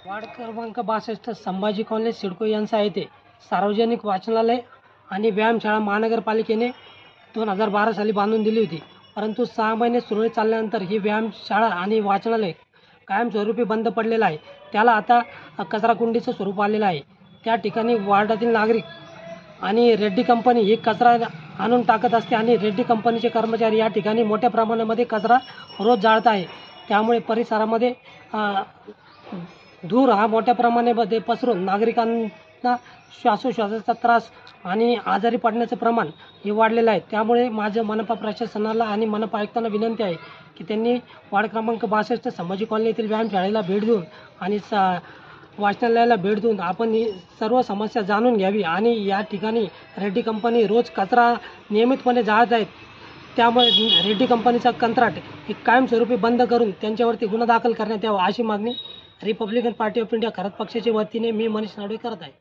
Ward क्रमांक 62 Sambhaji colony CIDCO यांचा येथे सार्वजनिक वाचनालय आणि व्यायामशाळा महानगरपालिकेने 2012 साली बांधून दिली होती. परंतु 6 महिने सुरळीत चालल्यानंतर ही व्यायामशाळा आणि वाचनालय कायमस्वरूपी बंद पडलेलं आहे. त्याला आता कचराकुंडीचं स्वरूप आलेलं आहे. त्या ठिकाणी वार्डातील नागरिक आणि रेड्डी कंपनी ही कचरा आणून टाकत असते आणि रेड्डी कंपनीचे कर्मचारी या ठिकाणी मोठ्या प्रमाणामध्ये कचरा रोज जाळत आहे. त्यामुळे परिसरामध्ये धूर हा मोठ्या प्रमाणामध्ये पसरून नागरिकांना श्वासोश्वासाचा त्रास आणि आजारी पडण्याचं प्रमाण हे वाढलेलं आहे. त्यामुळे माझं मनपा प्रशासनाला आणि मनपा आयुक्तांना विनंती आहे की त्यांनी वार्ड क्रमांक 62 संभाजी कॉलनी येथील व्यायामशाळेला भेट देऊन आणि वाचनालयाला भेट देऊन आपण ही सर्व समस्या जाणून घ्यावी. आणि या ठिकाणी रेड्डी कंपनी रोज कचरा नियमितपणे जाळत आहेत. त्यामुळे रेड्डी कंपनीचा कंत्राट हे कायमस्वरूपी बंद करून त्यांच्यावरती गुन्हा दाखल करण्यात यावा अशी मागणी रिपब्लिकन पार्टी ऑफ इंडिया खरत पक्षाच्या वतीने मी मनीष नाडवे करत आहे.